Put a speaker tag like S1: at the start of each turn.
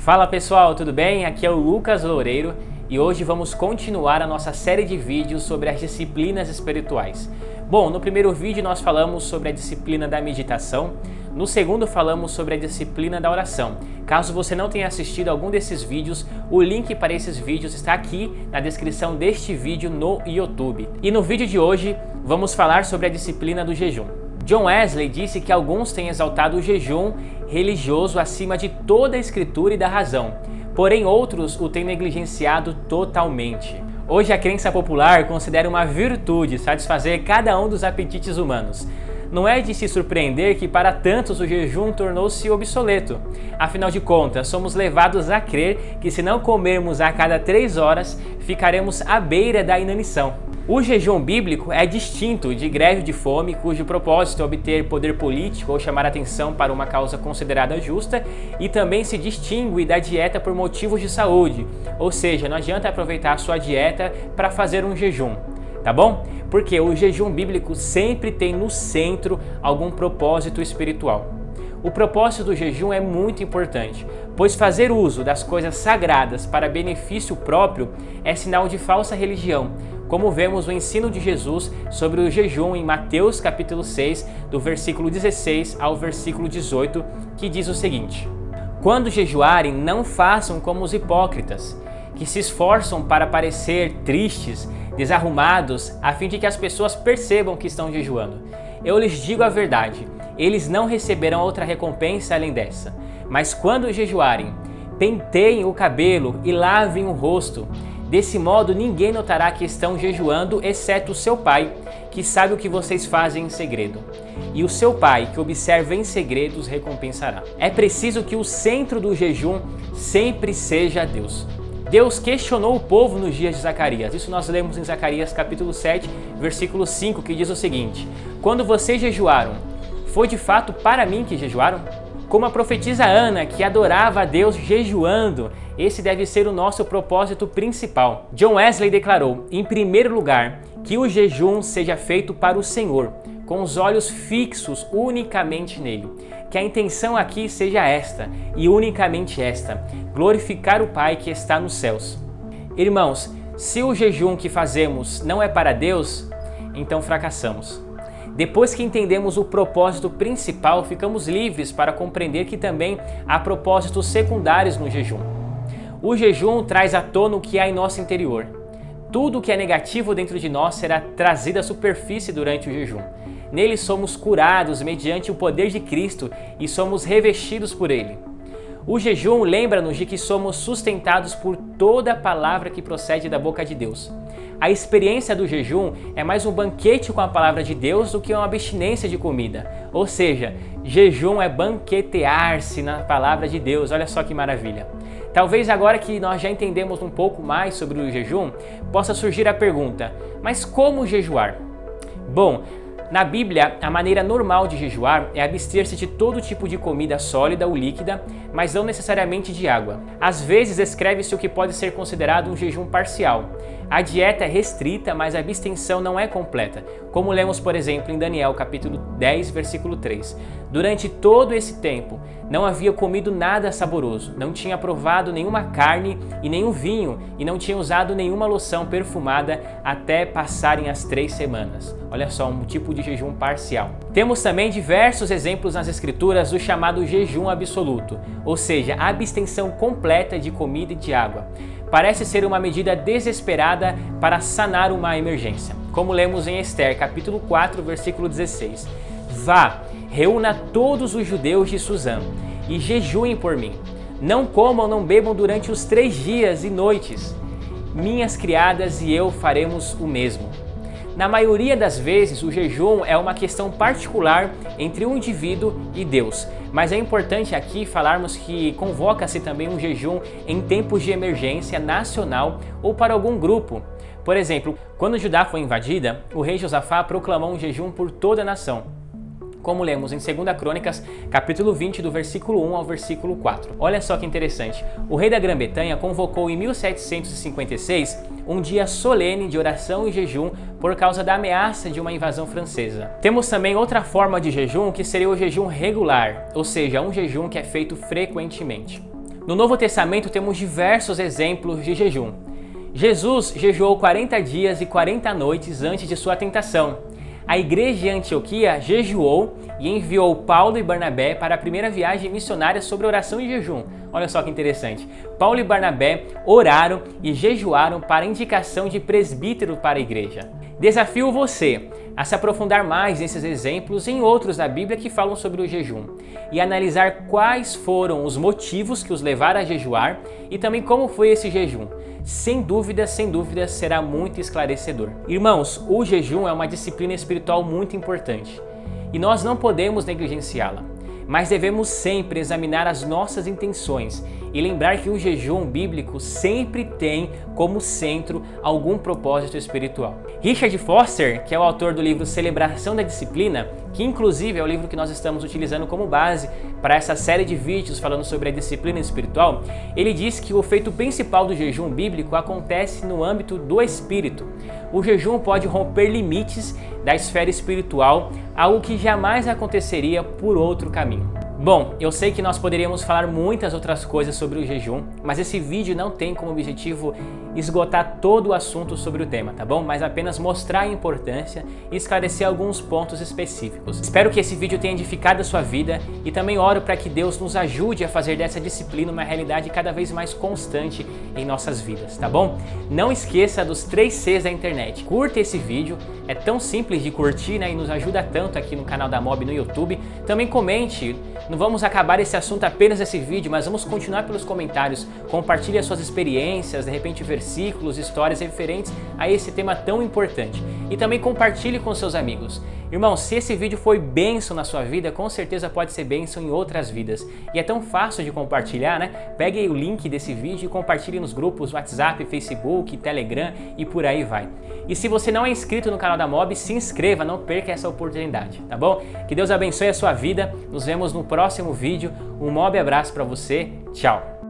S1: Fala pessoal, tudo bem? Aqui é o Lucas Loureiro e hoje vamos continuar a nossa série de vídeos sobre as disciplinas espirituais. Bom, no primeiro vídeo nós falamos sobre a disciplina da meditação, no segundo falamos sobre a disciplina da oração. Caso você não tenha assistido algum desses vídeos, o link para esses vídeos está aqui na descrição deste vídeo no YouTube. E no vídeo de hoje vamos falar sobre a disciplina do jejum. John Wesley disse que alguns têm exaltado o jejum religioso acima de toda a escritura e da razão, porém outros o têm negligenciado totalmente. Hoje a crença popular considera uma virtude satisfazer cada um dos apetites humanos. Não é de se surpreender que para tantos o jejum tornou-se obsoleto. Afinal de contas, somos levados a crer que se não comermos a cada 3 horas, ficaremos à beira da inanição. O jejum bíblico é distinto de greve de fome, cujo propósito é obter poder político ou chamar atenção para uma causa considerada justa, e também se distingue da dieta por motivos de saúde, ou seja, não adianta aproveitar a sua dieta para fazer um jejum, tá bom? Porque o jejum bíblico sempre tem no centro algum propósito espiritual. O propósito do jejum é muito importante, pois fazer uso das coisas sagradas para benefício próprio é sinal de falsa religião, como vemos no ensino de Jesus sobre o jejum em Mateus capítulo 6, do versículo 16 ao versículo 18, que diz o seguinte: Quando jejuarem, não façam como os hipócritas, que se esforçam para parecer tristes, desarrumados, a fim de que as pessoas percebam que estão jejuando. Eu lhes digo a verdade, eles não receberão outra recompensa além dessa. Mas quando jejuarem, penteiem o cabelo e lavem o rosto. Desse modo, ninguém notará que estão jejuando, exceto o seu pai, que sabe o que vocês fazem em segredo. E o seu pai, que observa em segredo, os recompensará. É preciso que o centro do jejum sempre seja Deus. Deus questionou o povo nos dias de Zacarias. Isso nós lemos em Zacarias capítulo 7, versículo 5, que diz o seguinte: Quando vocês jejuaram, foi de fato para mim que jejuaram? Como a profetisa Ana, que adorava a Deus jejuando, esse deve ser o nosso propósito principal. John Wesley declarou, em primeiro lugar, que o jejum seja feito para o Senhor, com os olhos fixos unicamente nele. Que a intenção aqui seja esta, e unicamente esta, glorificar o Pai que está nos céus. Irmãos, se o jejum que fazemos não é para Deus, então fracassamos. Depois que entendemos o propósito principal, ficamos livres para compreender que também há propósitos secundários no jejum. O jejum traz à tona o que há em nosso interior. Tudo o que é negativo dentro de nós será trazido à superfície durante o jejum. Nele somos curados mediante o poder de Cristo e somos revestidos por Ele. O jejum lembra-nos de que somos sustentados por toda a palavra que procede da boca de Deus. A experiência do jejum é mais um banquete com a palavra de Deus do que uma abstinência de comida. Ou seja, jejum é banquetear-se na palavra de Deus. Olha só que maravilha. Talvez agora que nós já entendemos um pouco mais sobre o jejum, possa surgir a pergunta: mas como jejuar? Bom, na Bíblia, a maneira normal de jejuar é abster-se de todo tipo de comida sólida ou líquida, mas não necessariamente de água. Às vezes escreve-se o que pode ser considerado um jejum parcial. A dieta é restrita, mas a abstenção não é completa, como lemos, por exemplo, em Daniel capítulo 10, versículo 3. Durante todo esse tempo, não havia comido nada saboroso, não tinha provado nenhuma carne e nenhum vinho, e não tinha usado nenhuma loção perfumada até passarem as 3 semanas. Olha só, um tipo de jejum parcial. Temos também diversos exemplos nas escrituras do chamado jejum absoluto, ou seja, a abstenção completa de comida e de água. Parece ser uma medida desesperada para sanar uma emergência. Como lemos em Esther, capítulo 4, versículo 16. Vá, reúna todos os judeus de Suzã e jejuem por mim. Não comam, não bebam durante os 3 dias e noites. Minhas criadas e eu faremos o mesmo. Na maioria das vezes, o jejum é uma questão particular entre um indivíduo e Deus, mas é importante aqui falarmos que convoca-se também um jejum em tempos de emergência nacional ou para algum grupo. Por exemplo, quando Judá foi invadida, o rei Josafá proclamou um jejum por toda a nação, como lemos em 2 Crônicas, capítulo 20, do versículo 1 ao versículo 4. Olha só que interessante, o rei da Grã-Bretanha convocou em 1756 um dia solene de oração e jejum por causa da ameaça de uma invasão francesa. Temos também outra forma de jejum que seria o jejum regular, ou seja, um jejum que é feito frequentemente. No Novo Testamento temos diversos exemplos de jejum. Jesus jejuou 40 dias e 40 noites antes de sua tentação. A igreja de Antioquia jejuou e enviou Paulo e Barnabé para a primeira viagem missionária sobre oração e jejum. Olha só que interessante. Paulo e Barnabé oraram e jejuaram para indicação de presbítero para a igreja. Desafio você a se aprofundar mais nesses exemplos e em outros da Bíblia que falam sobre o jejum e analisar quais foram os motivos que os levaram a jejuar e também como foi esse jejum. Sem dúvida, será muito esclarecedor. Irmãos, o jejum é uma disciplina espiritual muito importante e nós não podemos negligenciá-la, mas devemos sempre examinar as nossas intenções e lembrar que o jejum bíblico sempre tem como centro algum propósito espiritual. Richard Foster, que é o autor do livro Celebração da Disciplina, que inclusive é o livro que nós estamos utilizando como base para essa série de vídeos falando sobre a disciplina espiritual, ele diz que o feito principal do jejum bíblico acontece no âmbito do espírito. O jejum pode romper limites da esfera espiritual, algo que jamais aconteceria por outro caminho. Bom, eu sei que nós poderíamos falar muitas outras coisas sobre o jejum, mas esse vídeo não tem como objetivo esgotar todo o assunto sobre o tema, tá bom? Mas apenas mostrar a importância e esclarecer alguns pontos específicos. Espero que esse vídeo tenha edificado a sua vida e também oro para que Deus nos ajude a fazer dessa disciplina uma realidade cada vez mais constante em nossas vidas, tá bom? Não esqueça dos 3 Cs da internet. Curta esse vídeo, é tão simples de curtir, né? E nos ajuda tanto aqui no canal da Mob no YouTube. Também comente. Não vamos acabar esse assunto apenas nesse vídeo, mas vamos continuar pelos comentários. Compartilhe as suas experiências, de repente versículos, histórias referentes a esse tema tão importante. E também compartilhe com seus amigos. Irmão, se esse vídeo foi bênção na sua vida, com certeza pode ser bênção em outras vidas. E é tão fácil de compartilhar, né? Pegue aí o link desse vídeo e compartilhe nos grupos WhatsApp, Facebook, Telegram e por aí vai. E se você não é inscrito no canal da Mob, se inscreva, não perca essa oportunidade, tá bom? Que Deus abençoe a sua vida. Nos vemos no próximo vídeo. Um Mob abraço para você. Tchau!